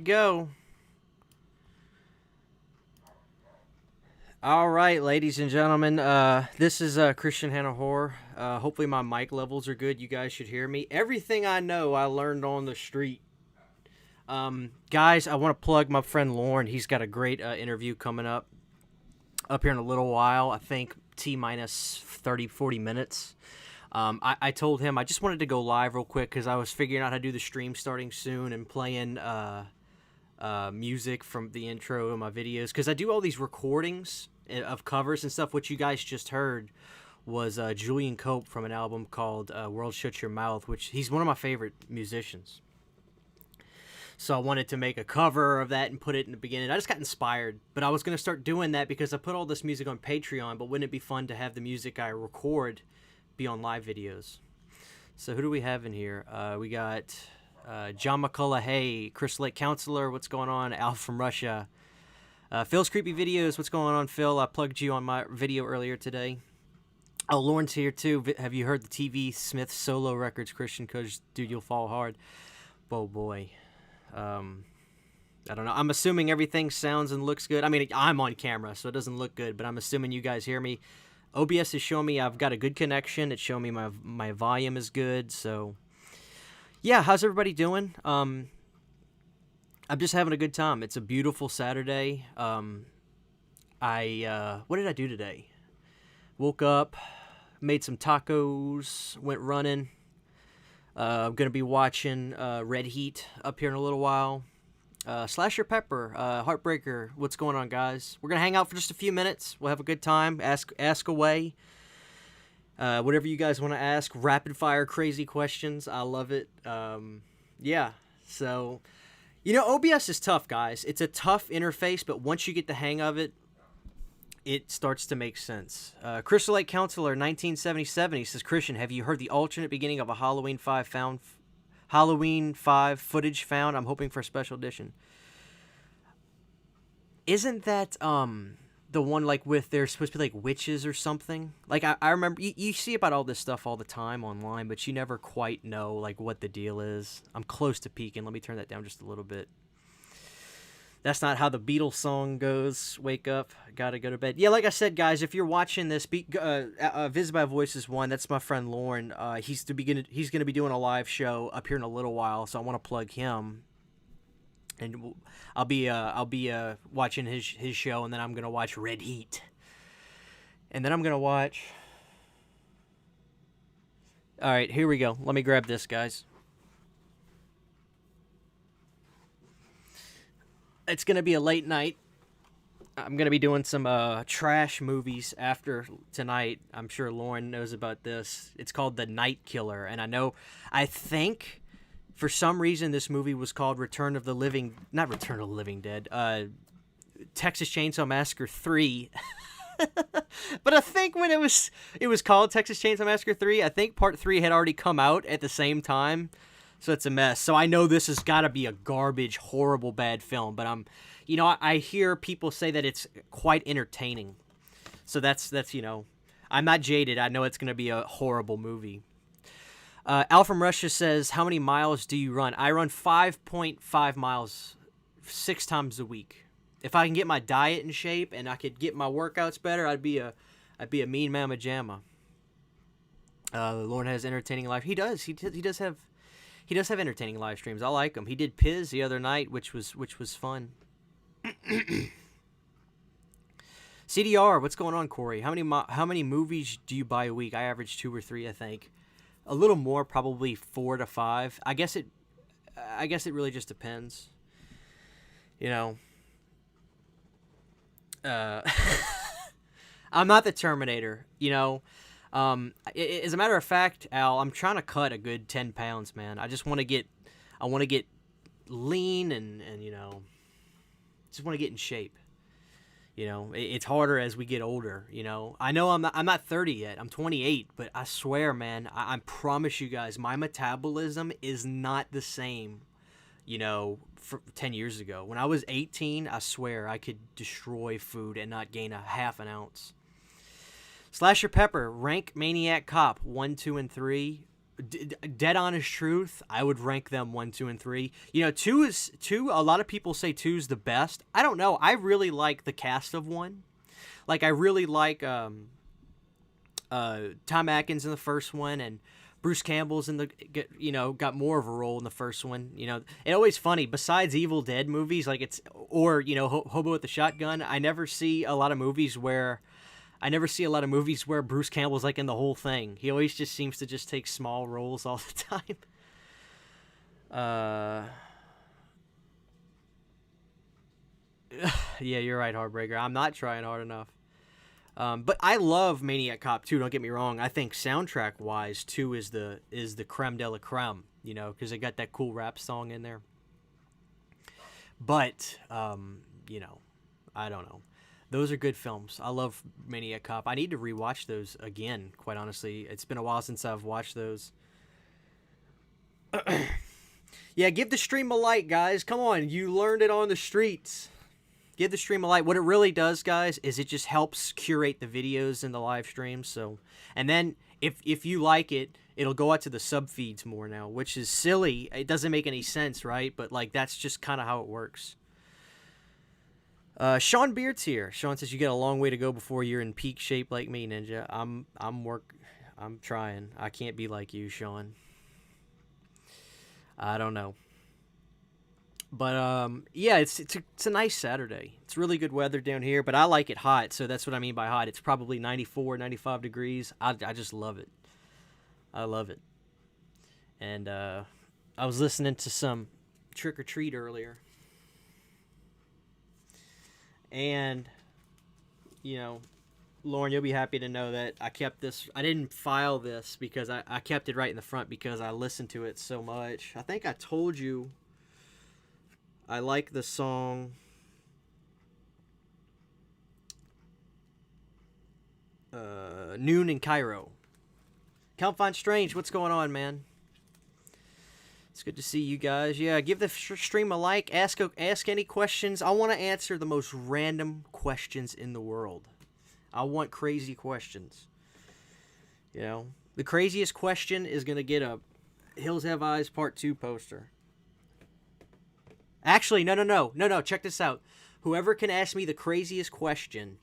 go. All right, ladies and gentlemen, this is Christian Hannah Horror. Hopefully my mic levels are good. You guys should hear me. Everything I know, I learned on the street. Guys, I want to plug my friend Lauren. He's got a great interview coming up here in a little while. I think T-minus 30, 40 minutes. I told him I just wanted to go live real quick because I was figuring out how to do the stream starting soon and playing music from the intro of my videos, because I do all these recordings of covers and stuff. What you guys just heard was Julian Cope from an album called World Shut Your Mouth, which he's one of my favorite musicians. So I wanted to make a cover of that and put it in the beginning. I just got inspired, but I was going to start doing that because I put all this music on Patreon, but wouldn't it be fun to have the music I record be on live videos? So who do we have in here? We got John McCullough, hey, Chris Lake Counselor, what's going on? Al from Russia. Phil's Creepy Videos, what's going on, Phil? I plugged you on my video earlier today. Oh, Lauren's here too. Have you heard the TV Smith solo records, Christian? Because, dude, you'll fall hard. Oh, boy. I don't know. I'm assuming everything sounds and looks good. I mean, I'm on camera, so it doesn't look good, but I'm assuming you guys hear me. OBS is showing me I've got a good connection. It's showing me my volume is good, so... Yeah, how's everybody doing? I'm just having a good time. It's a beautiful Saturday. What did I do today? Woke up, made some tacos, went running. I'm going to be watching Red Heat up here in a little while. Slasher Pepper, Heartbreaker, what's going on, guys? We're going to hang out for just a few minutes. We'll have a good time. Ask away. Whatever you guys want to ask, rapid fire crazy questions. I love it. Yeah, so, OBS is tough, guys. It's a tough interface, but once you get the hang of it, it starts to make sense. Crystal Lake Counselor 1977, he says, Christian, have you heard the alternate beginning of a Halloween 5 footage found? I'm hoping for a special edition. Isn't that, the one, like, with there's supposed to be, like, witches or something? Like, I remember, you see about all this stuff all the time online, but you never quite know, like, what the deal is. I'm close to peaking. Let me turn that down just a little bit. That's not how the Beatles song goes. Wake up, gotta go to bed. Yeah, like I said, guys, if you're watching this, Visit by Voices 1, that's my friend Lauren. He's gonna be doing a live show up here in a little while, so I want to plug him. And I'll be watching his show, and then I'm gonna watch Red Heat, and then I'm gonna watch. All right, here we go. Let me grab this, guys. It's gonna be a late night. I'm gonna be doing some trash movies after tonight. I'm sure Lauren knows about this. It's called The Night Killer, and I think. For some reason, this movie was called not Return of the Living Dead, Texas Chainsaw Massacre 3. But I think when it was called Texas Chainsaw Massacre 3, I think Part 3 had already come out at the same time, so it's a mess. So I know this has got to be a garbage, horrible, bad film, but I hear people say that it's quite entertaining. So that's I'm not jaded. I know it's going to be a horrible movie. Al from Russia says, how many miles do you run? I run 5.5 miles 6 times a week. If I can get my diet in shape and I could get my workouts better, I'd be a mean mamma jamma. Lauren has entertaining live. He does have entertaining live streams. I like him. He did Piz the other night, which was fun. CDR, what's going on, Corey? How many movies do you buy a week? I average 2 or 3, I think. A little more, probably 4 to 5. I guess it really just depends. I'm not the Terminator. As a matter of fact, Al, I'm trying to cut a good 10 pounds, man. I want to get lean and just want to get in shape. It's harder as we get older, I know I'm not 30 yet. I'm 28, but I swear, man, I promise you guys, my metabolism is not the same, for 10 years ago. When I was 18, I swear I could destroy food and not gain a half an ounce. Slasher Pepper, rank Maniac Cop 1, 2, and 3. Dead Honest Truth, I would rank them 1, 2, and 3. You know, two. A lot of people say 2's the best. I don't know. I really like the cast of 1. Like, I really like Tom Atkins in the first one, and Bruce Campbell's in got more of a role in the first one. You know, it's always funny. Besides Evil Dead movies, like Hobo with the Shotgun, I never see a lot of movies where Bruce Campbell's like in the whole thing. He always just seems to just take small roles all the time. Yeah, you're right, Heartbreaker. I'm not trying hard enough. But I love Maniac Cop 2, don't get me wrong. I think soundtrack-wise, 2 is the creme de la creme, you know, because they got that cool rap song in there. But, you know, I don't know. Those are good films. I love Maniac Cop. I need to rewatch those again, quite honestly. It's been a while since I've watched those. Yeah, give the stream a like, guys. Come on, you learned it on the streets. Give the stream a like. What it really does, guys, is it just helps curate the videos in the live stream. So, and then if you like it, it'll go out to the sub feeds more now, which is silly. It doesn't make any sense, right? But like that's just kind of how it works. Sean Beard's here. Sean says you got a long way to go before you're in peak shape like me, Ninja. I'm trying. I can't be like you, Sean. I don't know. But yeah, it's a nice Saturday. It's really good weather down here, but I like it hot, so that's what I mean by hot. It's probably 94, 95 degrees. I just love it. I love it. And I was listening to some Trick or Treat earlier. And, you know, Lauren, you'll be happy to know that I kept this. I didn't file this because I kept it right in the front because I listened to it so much. I think I told you I like the song Noon in Cairo. Count Fine Strange, what's going on, man? It's good to see you guys. Yeah, give the stream a like. Ask any questions. I want to answer the most random questions in the world. I want crazy questions. You know, the craziest question is going to get a Hills Have Eyes Part 2 poster. Actually, no. Check this out. Whoever can ask me the craziest question,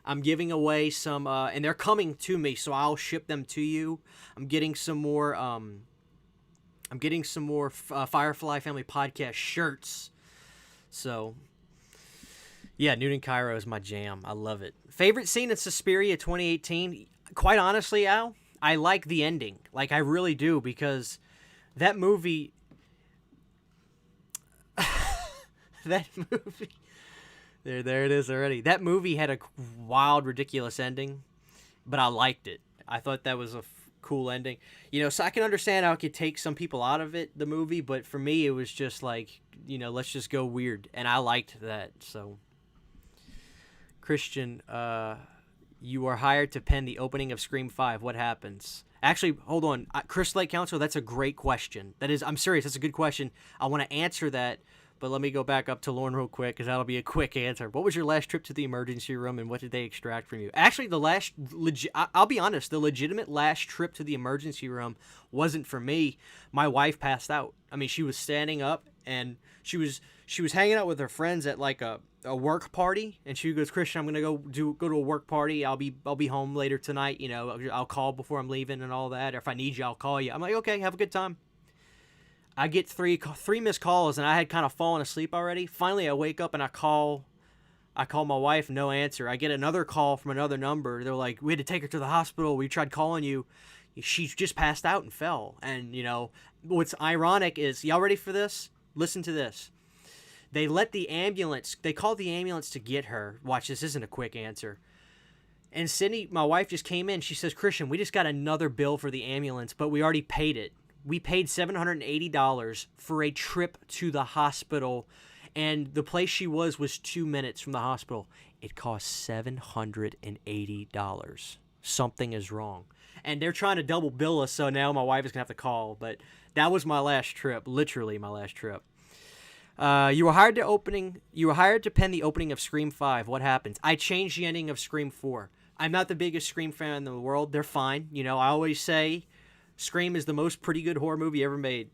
I'm giving away some, and they're coming to me, so I'll ship them to you. I'm getting some more Firefly Family Podcast shirts. So, yeah, Noon in Cairo is my jam. I love it. Favorite scene in Suspiria 2018? Quite honestly, Al, I like the ending. Like, I really do, because that movie... There it is already. That movie had a wild, ridiculous ending, but I liked it. I thought that was a cool ending. You know, so I can understand how it could take some people out of it, the movie, but for me, it was just like, you know, let's just go weird, and I liked that. So, Christian, you are hired to pen the opening of Scream 5. What happens? Actually, hold on. Chris Lake Council, that's a great question. I'm serious. That's a good question. I want to answer that. But let me go back up to Lauren real quick, because that'll be a quick answer. What was your last trip to the emergency room, and what did they extract from you? Actually, I'll be honest, the legitimate last trip to the emergency room wasn't for me. My wife passed out. I mean, she was standing up, and she was hanging out with her friends at like a work party, and she goes, Christian, I'm gonna go to a work party. I'll be home later tonight. You know, I'll call before I'm leaving and all that. Or if I need you, I'll call you. I'm like, okay, have a good time. I get three missed calls, and I had kind of fallen asleep already. Finally, I wake up and I call my wife, no answer. I get another call from another number. They're like, we had to take her to the hospital. We tried calling you. She just passed out and fell. And, you know, what's ironic is, y'all ready for this? Listen to this. They called the ambulance to get her. Watch, this isn't a quick answer. And Sydney, my wife, just came in. She says, Christian, we just got another bill for the ambulance, but we already paid it. We paid $780 for a trip to the hospital, and the place she was 2 minutes from the hospital. It cost $780. Something is wrong. And they're trying to double bill us, so now my wife is going to have to call. But that was my last trip, literally my last trip. You were hired to pen the opening of Scream 5. What happens? I changed the ending of Scream 4. I'm not the biggest Scream fan in the world. They're fine. You know, I always say... Scream is the most pretty good horror movie ever made.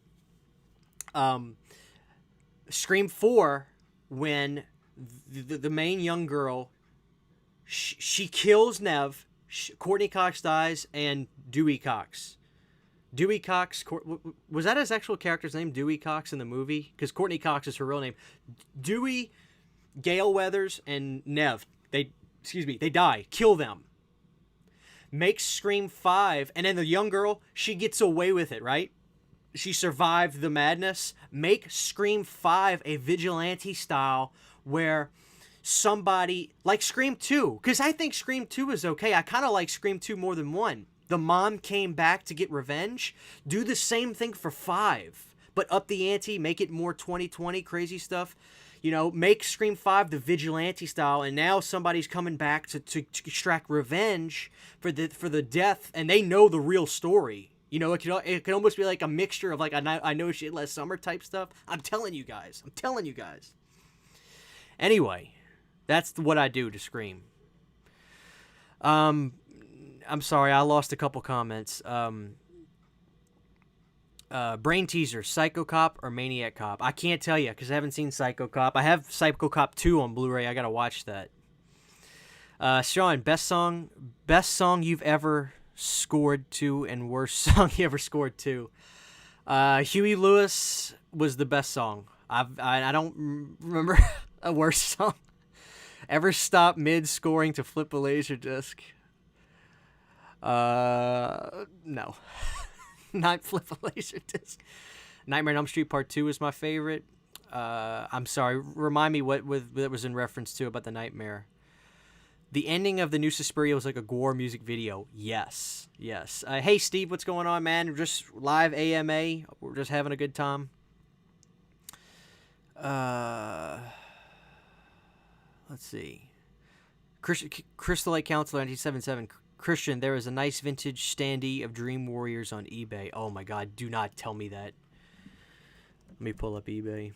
Scream 4, when the main young girl, she kills Nev, Courtney Cox dies, and Dewey Cox. Dewey Cox, was that his actual character's name, Dewey Cox, in the movie? Because Courtney Cox is her real name. Dewey, Gale Weathers, and Nev, they die. Kill them. Makes Scream 5, and then the young girl, she gets away with it, right? She survived the madness. Make Scream 5 a vigilante style where somebody, like Scream 2, because I think Scream 2 is okay. I kind of like Scream 2 more than 1. The mom came back to get revenge. Do the same thing for 5, but up the ante, make it more 2020 crazy stuff. You know, make Scream 5 the vigilante style, and now somebody's coming back to extract revenge for the death, and they know the real story. You know, it could almost be like a mixture of like I Know Shit Last Summer type stuff. I'm telling you guys. Anyway, that's what I do to Scream. I'm sorry, I lost a couple comments. Brain teaser, Psycho Cop or Maniac Cop? I can't tell you because I haven't seen Psycho Cop. I have Psycho Cop 2 on Blu-ray. I gotta watch that. Sean, best song you've ever scored to and worst song you ever scored to. Huey Lewis was the best song. I don't remember a worse song. Ever stop mid scoring to flip a laser disc? No. Not flip a laser disc. Nightmare on Elm Street Part 2 is my favorite. I'm sorry. Remind me what that was in reference to about the nightmare. The ending of the new Suspiria was like a gore music video. Yes. Hey, Steve, what's going on, man? We're just live AMA. We're just having a good time. Let's see. Crystal Lake Counselor 1977. Christian, there is a nice vintage standee of Dream Warriors on eBay. Oh my God, do not tell me that. Let me pull up eBay.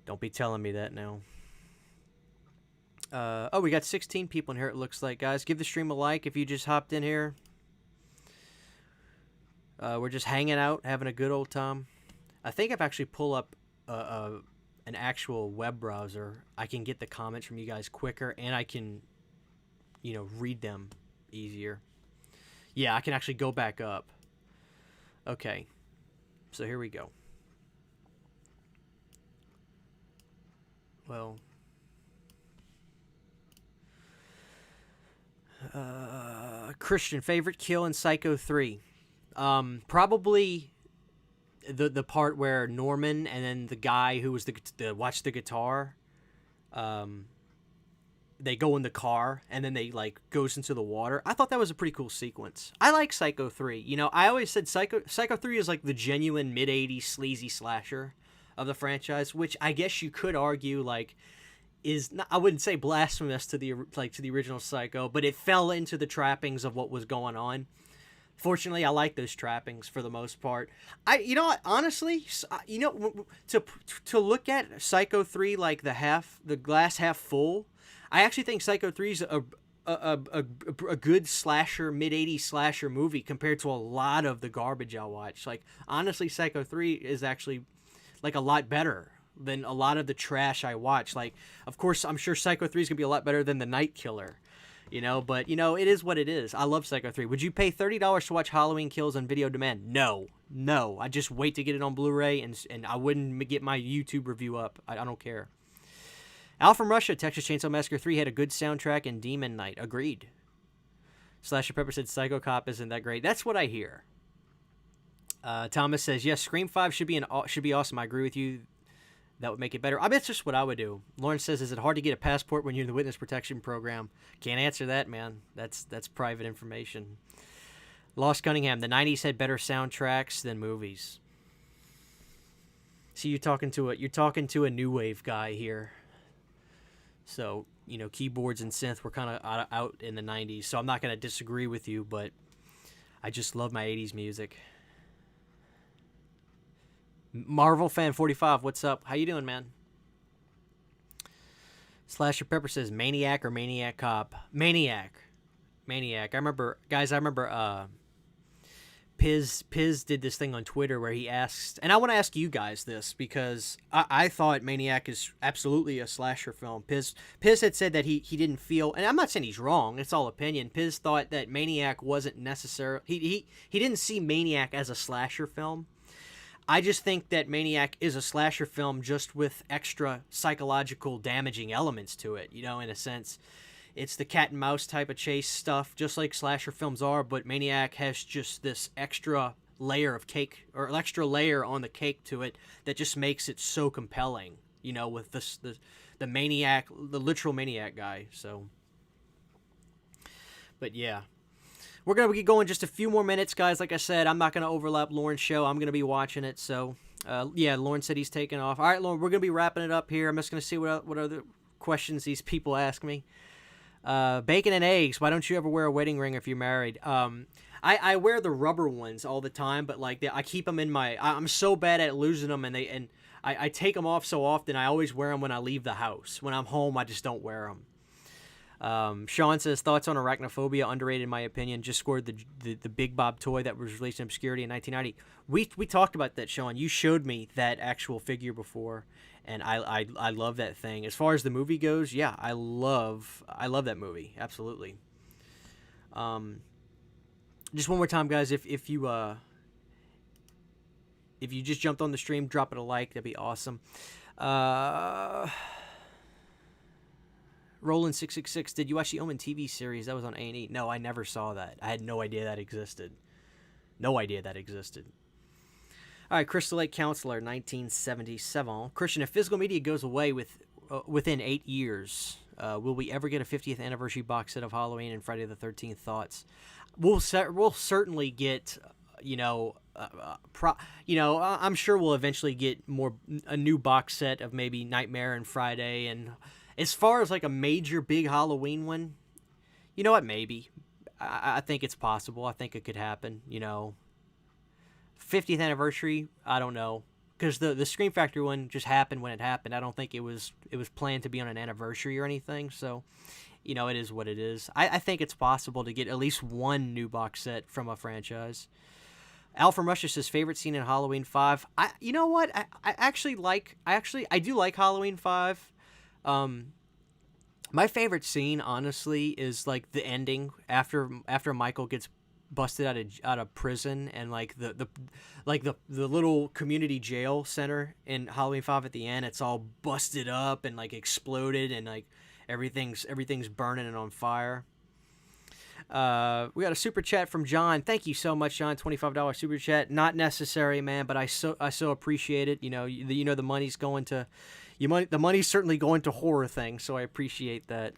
Don't be telling me that now. Oh, we got 16 people in here, it looks like. Guys, give the stream a like if you just hopped in here. We're just hanging out, having a good old time. I think if I actually pull up an actual web browser, I can get the comments from you guys quicker, and I can, read them easier. Yeah, I can actually go back up. Okay, so here we go. Well, Christian, favorite kill in Psycho 3? Probably the part where Norman and then the guy who was the watch the guitar, they go in the car and then they goes into the water. I thought that was a pretty cool sequence. I like Psycho 3. I always said Psycho 3 is like the genuine mid-80s sleazy slasher of the franchise, which I guess you could argue is not, I wouldn't say blasphemous to the original Psycho, but it fell into the trappings of what was going on. Fortunately, I like those trappings for the most part. Honestly, to look at Psycho 3 like the glass half full, I actually think Psycho 3 is a good slasher, mid-80s slasher movie compared to a lot of the garbage I watch. Honestly, Psycho 3 is actually a lot better than a lot of the trash I watch. Of course, I'm sure Psycho 3 is going to be a lot better than The Night Killer. But, it is what it is. I love Psycho 3. Would you pay $30 to watch Halloween Kills on video demand? No. I just wait to get it on Blu-ray, and I wouldn't get my YouTube review up. I don't care. Al from Russia, Texas Chainsaw Massacre 3 had a good soundtrack and Demon Knight. Agreed. Slasher Pepper said Psycho Cop isn't that great. That's what I hear. Thomas says, yes, Scream 5 should be awesome. I agree with you. That would make it better. I bet it's just what I would do. Lawrence says, is it hard to get a passport when you're in the witness protection program? Can't answer that, man. That's private information. Lost Cunningham, the 90s had better soundtracks than movies. See, you're talking to a new wave guy here. So, keyboards and synth were kind of out in the 90s, so I'm not going to disagree with you, but I just love my 80s music. Marvel Fan 45, what's up? How you doing, man? Slasher Pepper says Maniac or Maniac Cop? Maniac. Maniac. I remember, guys. I remember. Piz did this thing on Twitter where he asked, and I want to ask you guys this because I thought Maniac is absolutely a slasher film. Piz had said that he didn't feel, and I'm not saying he's wrong, it's all opinion. Piz thought that Maniac wasn't necessary. He didn't see Maniac as a slasher film. I just think that Maniac is a slasher film just with extra psychological damaging elements to it, you know, in a sense. It's the cat and mouse type of chase stuff, just like slasher films are, but Maniac has just this extra layer of cake, or extra layer on the cake to it that just makes it so compelling, you know, with the maniac, the literal maniac guy. So, but yeah. We're going to be going just a few more minutes, guys. Like I said, I'm not going to overlap Lauren's show. I'm going to be watching it. So, yeah, Lauren said he's taking off. All right, Lauren, we're going to be wrapping it up here. I'm just going to see what other questions these people ask me. Bacon and eggs. Why don't you ever wear a wedding ring if you're married? I wear the rubber ones all the time, but like I keep them in my. I'm so bad at losing them, and I take them off so often. I always wear them when I leave the house. When I'm home, I just don't wear them. Sean says thoughts on Arachnophobia, underrated in my opinion. Just scored the Big Bob toy that was released in obscurity in 1990. We talked about that, Sean. You showed me that actual figure before. And I love that thing. As far as the movie goes, yeah, I love that movie. Absolutely. Just one more time, guys. If you just jumped on the stream, drop it a like. That'd be awesome. Roland 666. Did you watch the Omen TV series that was on A&E? No, I never saw that. I had no idea that existed. No idea that existed. All right, Crystal Lake Counselor, 1977. Christian, if physical media goes away within 8 years, will we ever get a 50th anniversary box set of Halloween and Friday the 13th thoughts? We'll certainly get, I'm sure we'll eventually get a new box set of maybe Nightmare and Friday. And as far as like a major big Halloween one, you know what? Maybe. I think it's possible. I think it could happen, 50th anniversary, I don't know, because the Scream Factory one just happened when it happened. I don't think it was planned to be on an anniversary or anything. So, it is what it is. I think it's possible to get at least one new box set from a franchise. Al from Russia says favorite scene in Halloween 5. You know what? I do like Halloween 5. My favorite scene, honestly, is like the ending after Michael gets busted out of prison, and like the little community jail center in Halloween 5 at the end, it's all busted up and like exploded, and like everything's burning and on fire. We got a super chat from John. Thank you so much, John. $25 super chat. Not necessary, man, but I so appreciate it. The money's going to the money's certainly going to horror things, so I appreciate that.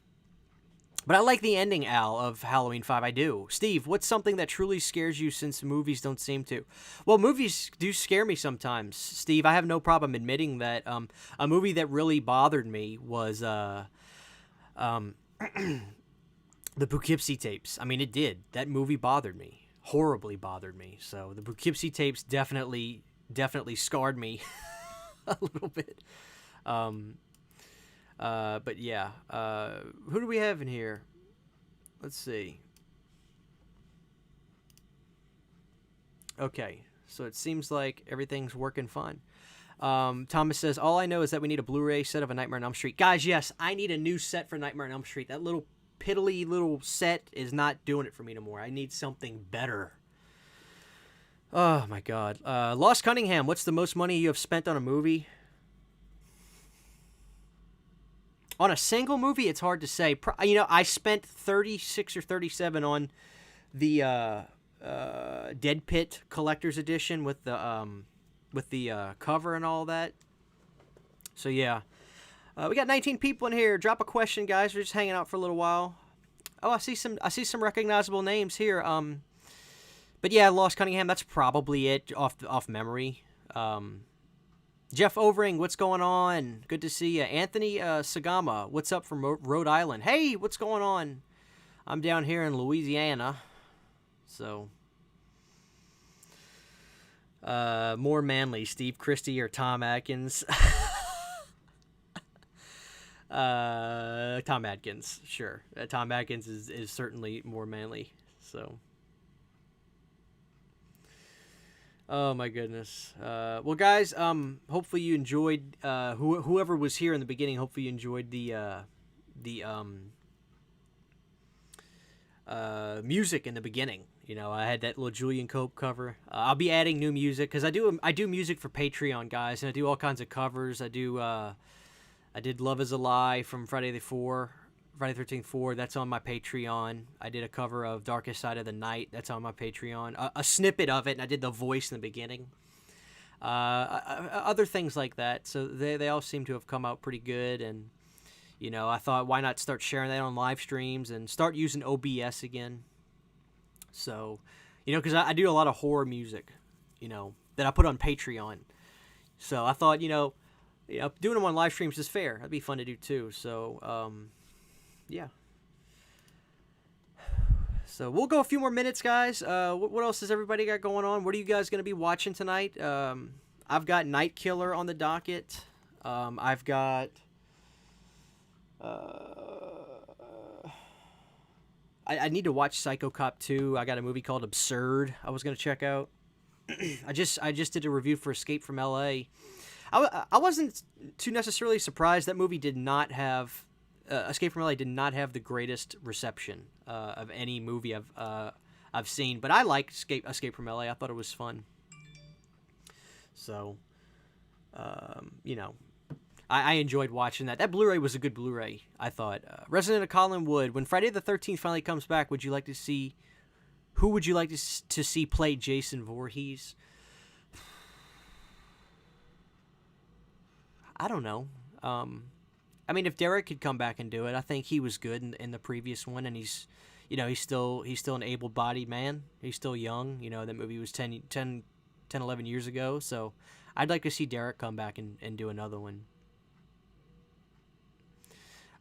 But I like the ending, Al, of Halloween 5. I do. Steve, what's something that truly scares you since movies don't seem to? Well, movies do scare me sometimes, Steve. I have no problem admitting that. A movie that really bothered me was the Poughkeepsie tapes. I mean, it did. That movie bothered me. Horribly bothered me. So the Poughkeepsie tapes definitely scarred me a little bit. But yeah, who do we have in here? Let's see. Okay, so it seems like everything's working fine. Thomas says, all I know is that we need a Blu-ray set of A Nightmare on Elm Street. Guys, yes, I need a new set for Nightmare on Elm Street. That little piddly little set is not doing it for me no more. I need something better. Oh, my God. Lost Cunningham, what's the most money you have spent on a movie? On a single movie, it's hard to say. I spent 36 or 37 on the Dead Pit Collector's Edition with the cover and all that. So yeah, we got 19 people in here. Drop a question, guys. We're just hanging out for a little while. Oh, I see some recognizable names here. But yeah, Lost Cunningham. That's probably it off memory. Jeff Overing, what's going on? Good to see you. Anthony Sagama, what's up from Rhode Island? Hey, what's going on? I'm down here in Louisiana. So, more manly, Steve Christie or Tom Atkins? Tom Atkins, sure. Tom Atkins is certainly more manly. So, oh my goodness. Well, guys, hopefully you enjoyed. Whoever was here in the beginning, hopefully you enjoyed the music in the beginning. You know, I had that little Julian Cope cover. I'll be adding new music because I do music for Patreon, guys, and I do all kinds of covers. I did Love Is a Lie from Friday the 13th 4. That's on my Patreon. I did a cover of Darkest Side of the Night. That's on my Patreon. A snippet of it, and I did the voice in the beginning. Other things like that. So they all seem to have come out pretty good. And, you know, I thought, why not start sharing that on live streams and start using OBS again? So, you know, because I do a lot of horror music, you know, that I put on Patreon. So I thought, you know, doing them on live streams is fair. That'd be fun to do too. So, yeah. So we'll go a few more minutes, guys. What else has everybody got going on? What are you guys going to be watching tonight? I've got Night Killer on the docket. I've got... I need to watch Psycho Cop 2. I got a movie called Absurd I was going to check out. I just did a review for Escape from LA. I wasn't too necessarily surprised. That movie did not have... Escape from LA did not have the greatest reception of any movie I've seen. But I liked Escape from LA. I thought it was fun. So, you know... I enjoyed watching that. That Blu-ray was a good Blu-ray, I thought. Resident of Collinwood. When Friday the 13th finally comes back, would you like to see... Who would you like to see play Jason Voorhees? I don't know. I mean, if Derek could come back and do it, I think he was good in the previous one, and he's still an able-bodied man. He's still young. You know, that movie was 10, 11 years ago, so I'd like to see Derek come back and do another one.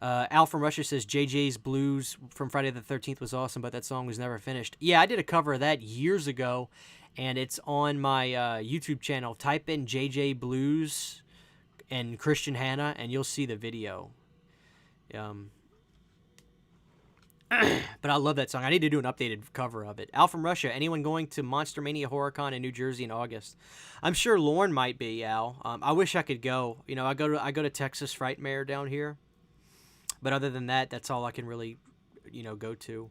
Al from Russia says JJ's Blues from Friday the 13th was awesome, but that song was never finished. Yeah, I did a cover of that years ago, and it's on my YouTube channel. Type in JJ Blues and Christian HANNA, and you'll see the video. But I love that song. I need to do an updated cover of it. Al from Russia, anyone going to Monster Mania HorrorCon in New Jersey in August? I'm sure Lauren might be, Al. I wish I could go. You know, I go to Texas Frightmare down here. But other than that, that's all I can really, you know, go to.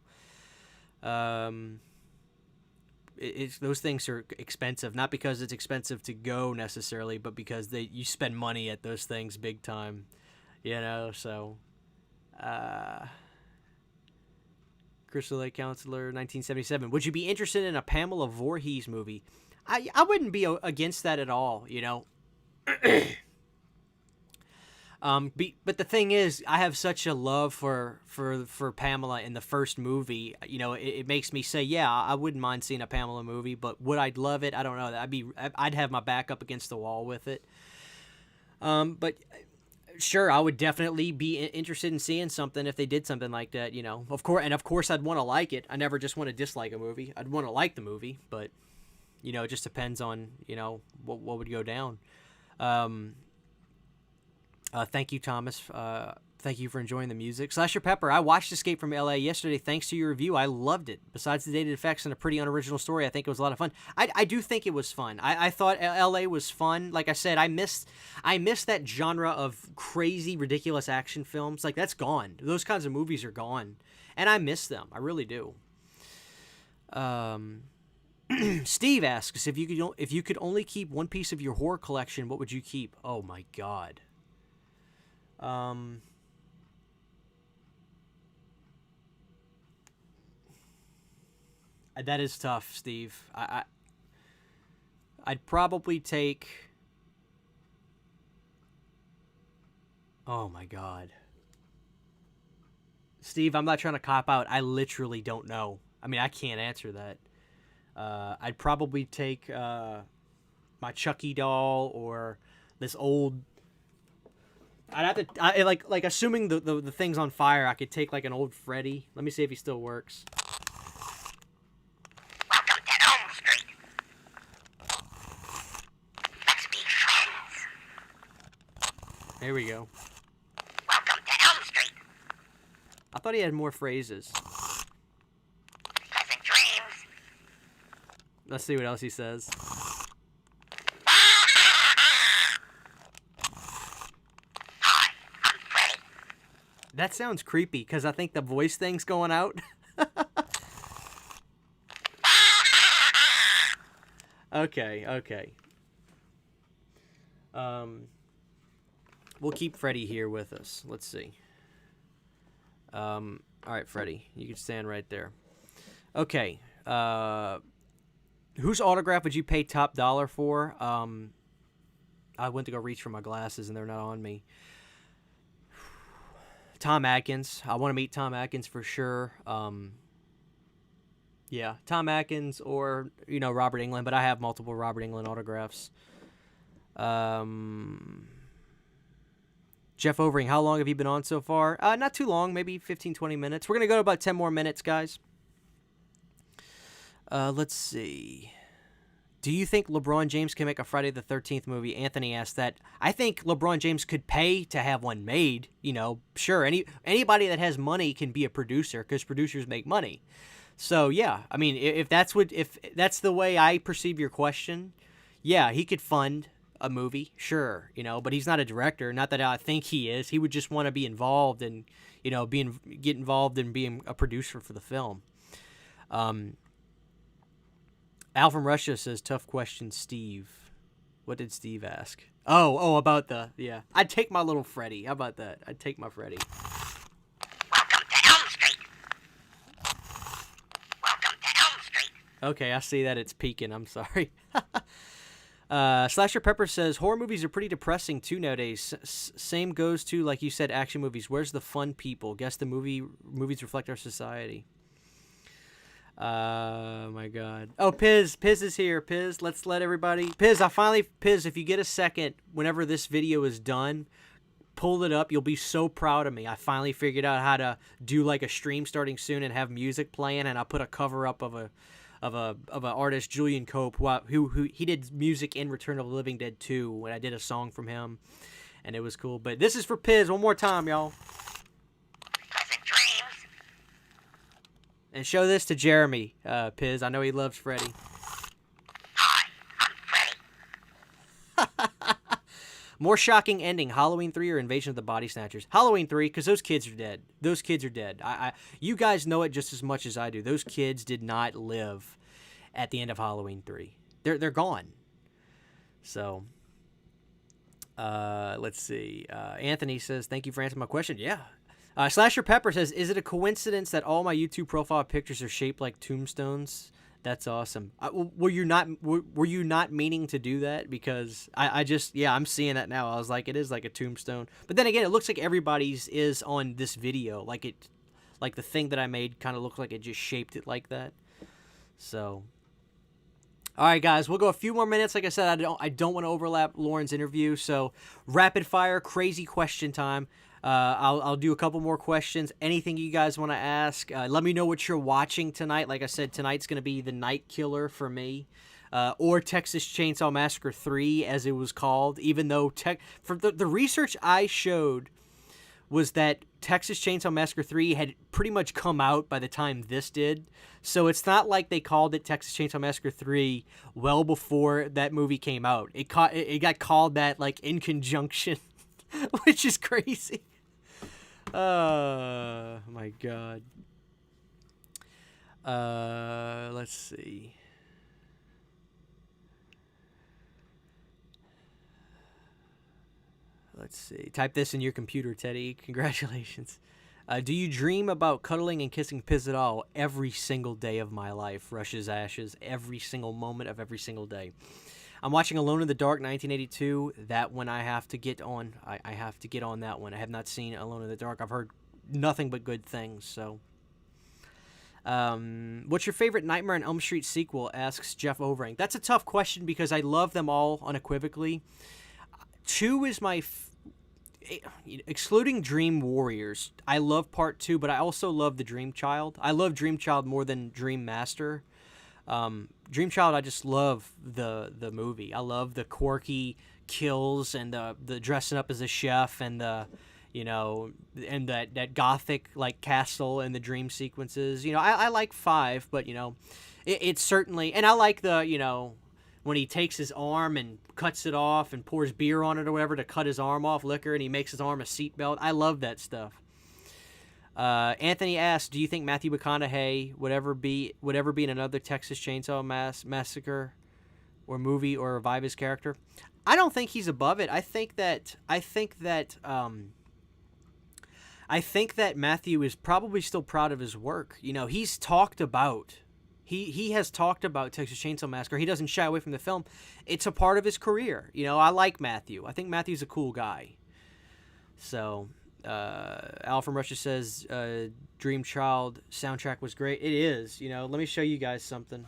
Those things are expensive, not because it's expensive to go necessarily, but because you spend money at those things big time, you know. So, Crystal Lake Counselor, 1977. Would you be interested in a Pamela Voorhees movie? I wouldn't be against that at all, you know. But the thing is, I have such a love for Pamela in the first movie. You know, it makes me say, yeah, I wouldn't mind seeing a Pamela movie. But would I love it? I don't know. I'd have my back up against the wall with it. But sure, I would definitely be interested in seeing something if they did something like that. You know, of course, I'd want to like it. I never just want to dislike a movie. I'd want to like the movie, but you know, it just depends on what would go down. Thank you, Thomas. Thank you for enjoying the music. Slasher Pepper, I watched Escape from LA yesterday thanks to your review. I loved it. Besides the dated effects and a pretty unoriginal story, I think it was a lot of fun. I do think it was fun. I thought LA was fun. Like I said, I missed that genre of crazy, ridiculous action films. Like, that's gone. Those kinds of movies are gone. And I miss them. I really do. Steve asks, if you could only keep one piece of your horror collection, what would you keep? Oh, my God. That is tough, Steve. I'd probably take... Oh, my God. Steve, I'm not trying to cop out. I literally don't know. I mean, I can't answer that. I'd probably take my Chucky doll or this old... I'd have to... like assuming the thing's on fire, I could take like an old Freddy. Let me see if he still works. Welcome to Elm Street. Let's be friends. There we go. Welcome to I thought he had more phrases. Pleasant dreams. Let's see what else he says. Hi, I'm Freddy. That sounds creepy because I think the voice thing's going out. Okay. We'll keep Freddy here with us. Let's see. All right, Freddy, you can stand right there. Okay. Whose autograph would you pay top dollar for? I went to go reach for my glasses and they're not on me. Tom Atkins. I want to meet Tom Atkins for sure. Yeah, Tom Atkins or, Robert Englund, but I have multiple Robert Englund autographs. Jeff Overing, how long have you been on so far? Not too long, maybe 15, 20 minutes. We're going to go to about 10 more minutes, guys. Let's see. Do you think LeBron James can make a Friday the 13th movie? Anthony asked that. I think LeBron James could pay to have one made. Sure, anybody that has money can be a producer because producers make money. So, yeah, I mean, if that's the way I perceive your question, yeah, he could fund a movie, sure, but he's not a director. Not that I think he is. He would just want to be involved and, get involved in being a producer for the film. Al from Russia says, tough question, Steve. What did Steve ask? Oh, about yeah. I'd take my little Freddy. How about that? I'd take my Freddy. Welcome to Elm Street. Welcome to Elm Street. Okay, I see that it's peaking. I'm sorry. Slasher Pepper says, horror movies are pretty depressing too nowadays. Same goes to, like you said, action movies. Where's the fun people? Guess the movies reflect our society. My God. Oh, Piz is here. Piz, let's let everybody. Piz, if you get a second, whenever this video is done, pull it up. You'll be so proud of me. I finally figured out how to do like a stream starting soon and have music playing, and I put a cover up of an artist, Julian Cope, who he did music in Return of the Living Dead 2 when I did a song from him, and it was cool. But this is for Piz one more time, y'all. Pleasant dreams. And show this to Jeremy, Piz. I know he loves Freddy. Hi, I'm Freddy. More shocking ending, Halloween 3 or Invasion of the Body Snatchers? Halloween 3, because those kids are dead. Those kids are dead. You guys know it just as much as I do. Those kids did not live at the end of Halloween 3. They're gone. So, let's see. Anthony says, thank you for answering my question. Yeah. Slasher Pepper says, is it a coincidence that all my YouTube profile pictures are shaped like tombstones? That's awesome. Were you not meaning to do that? Because I'm seeing that now. I was like, it is like a tombstone. But then again, it looks like everybody's is on this video. Like the thing that I made kind of looked like it just shaped it like that. So, all right, guys, we'll go a few more minutes. Like I said, I don't want to overlap Lauren's interview. So, rapid fire, crazy question time. I'll do a couple more questions. Anything you guys want to ask, let me know what you're watching tonight. Like I said, tonight's going to be The Night Killer for me, or Texas Chainsaw Massacre 3, as it was called, even though for the research I showed was that Texas Chainsaw Massacre 3 had pretty much come out by the time this did. So it's not like they called it Texas Chainsaw Massacre 3 well before that movie came out. It got called that like in conjunction, which is crazy. My God. Let's see. Type this in your computer, Teddy. Congratulations. Do you dream about cuddling and kissing Piz at all? Every single day of my life. Rush's Ashes. Every single moment of every single day. I'm watching Alone in the Dark, 1982. That one I have to get on. I have to get on that one. I have not seen Alone in the Dark. I've heard nothing but good things. So, what's your favorite Nightmare on Elm Street sequel? Asks Jeff Overing. That's a tough question because I love them all unequivocally. 2 is my excluding Dream Warriors. I love Part 2, but I also love the Dream Child. I love Dream Child more than Dream Master. Dream Child, I just love the movie. I love the quirky kills and the dressing up as a chef and the you know, and that gothic like castle and the dream sequences. You know, I like 5, but you know, it's certainly, and I like the, you know, when he takes his arm and cuts it off and pours beer on it or whatever to cut his arm off, liquor, and he makes his arm a seatbelt. I love that stuff. Anthony asks, do you think Matthew McConaughey would ever be in another Texas Chainsaw Massacre or movie or revive his character? I don't think he's above it. I think that Matthew is probably still proud of his work. You know, he has talked about Texas Chainsaw Massacre. He doesn't shy away from the film. It's a part of his career. You know, I like Matthew. I think Matthew's a cool guy. So, Al from Russia says, Dream Child soundtrack was great. It is. You know, let me show you guys something.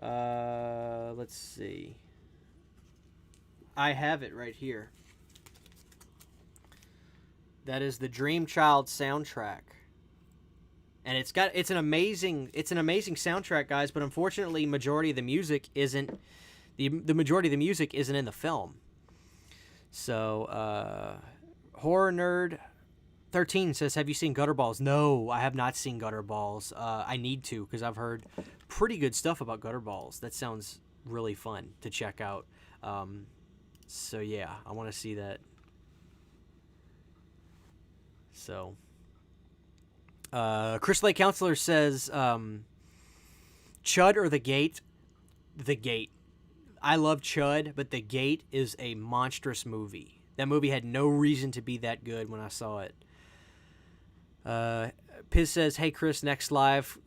Let's see. I have it right here. That is the Dream Child soundtrack. And it's an amazing soundtrack, guys, but unfortunately the majority of the music isn't in the film. So, Horror Nerd 13 says, have you seen Gutterballs? No, I have not seen Gutterballs. I need to, because I've heard pretty good stuff about Gutterballs. That sounds really fun to check out. So yeah, I want to see that. So, Chris Lake Counselor says, Chud or The Gate? The Gate. I love Chud, but The Gate is a monstrous movie. That movie had no reason to be that good when I saw it. Piz says, hey Chris, the next live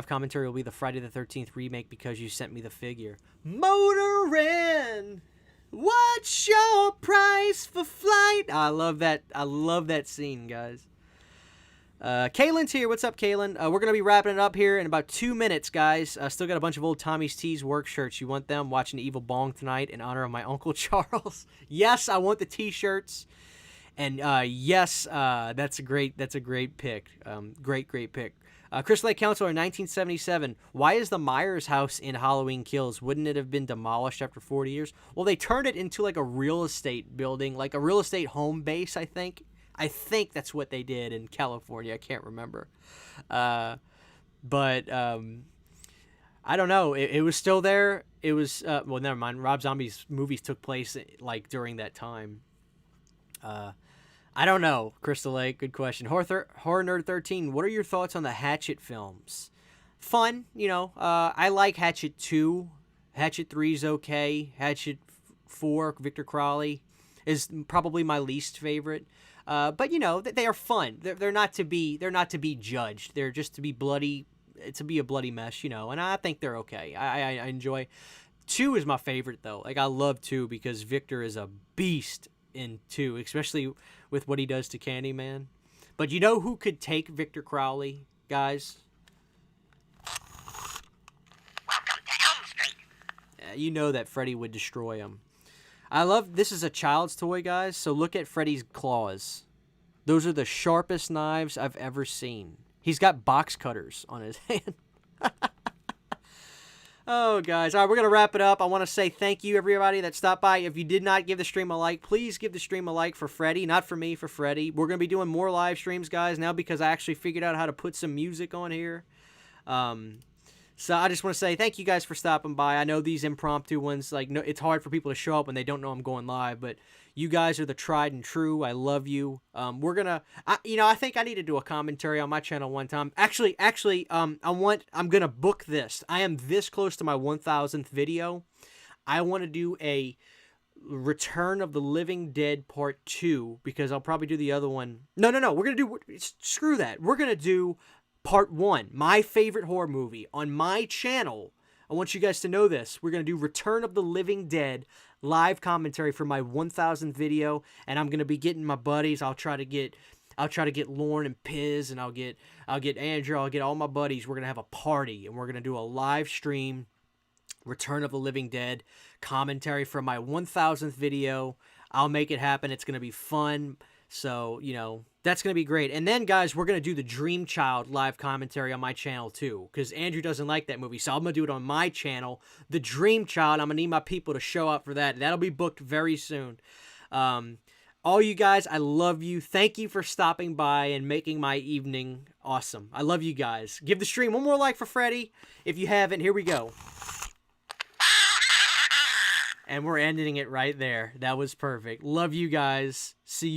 commentary will be the Friday the 13th remake because you sent me the figure. Motorin'! What's your price for flight? I love that scene, guys. Kaylin's here. What's up, Kaylin? We're going to be wrapping it up here in about 2 minutes, guys. Still got a bunch of old Tommy's Tees work shirts. You want them? Watching Evil Bong tonight in honor of my Uncle Charles. Yes, I want the T-shirts. And yes, that's a great pick. Great pick. Chris Lake Counselor in 1977. Why is the Myers house in Halloween Kills? Wouldn't it have been demolished after 40 years? Well, they turned it into like a real estate building, like a real estate home base, I think. I think that's what they did in California. I can't remember. But I don't know. It was still there. It was, well, never mind. Rob Zombie's movies took place like during that time. I don't know, Crystal Lake. Good question. Horror Nerd 13, what are your thoughts on the Hatchet films? Fun, you know. I like Hatchet 2. Hatchet 3 is okay. Hatchet 4, Victor Crowley, is probably my least favorite. But you know, they are fun. They're not to be judged. They're just to be bloody, to be a bloody mess, you know. And I think they're okay. I enjoy. 2 is my favorite though. Like I love 2 because Victor is a beast in 2, especially with what he does to Candyman. But you know who could take Victor Crowley, guys? Welcome to Elm Street. You know that Freddy would destroy him. I love, this is a child's toy, guys, so look at Freddy's claws. Those are the sharpest knives I've ever seen. He's got box cutters on his hand. Oh, guys. All right, we're going to wrap it up. I want to say thank you, everybody that stopped by. If you did not give the stream a like, please give the stream a like for Freddy. Not for me, for Freddy. We're going to be doing more live streams, guys, now because I actually figured out how to put some music on here. So I just want to say thank you guys for stopping by. I know these impromptu ones, like, no, it's hard for people to show up when they don't know I'm going live, but you guys are the tried and true. I love you. We're gonna, I think I need to do a commentary on my channel one time. Actually, I'm gonna book this. I am this close to my 1,000th video. I want to do a Return of the Living Dead Part 2 because I'll probably do the other one. No. We're gonna do, screw that. We're gonna do Part 1, my favorite horror movie, on my channel. I want you guys to know this. We're going to do Return of the Living Dead live commentary for my 1,000th video, and I'm going to be getting my buddies. I'll try to get Lorne and Piz, and I'll get Andrew, I'll get all my buddies. We're going to have a party, and we're going to do a live stream Return of the Living Dead commentary for my 1,000th video. I'll make it happen. It's going to be fun. So, that's going to be great. And then, guys, we're going to do the Dream Child live commentary on my channel, too, because Andrew doesn't like that movie. So I'm going to do it on my channel, the Dream Child. I'm going to need my people to show up for that. That'll be booked very soon. All you guys, I love you. Thank you for stopping by and making my evening awesome. I love you guys. Give the stream one more like for Freddy. If you haven't, here we go. And we're ending it right there. That was perfect. Love you guys. See you.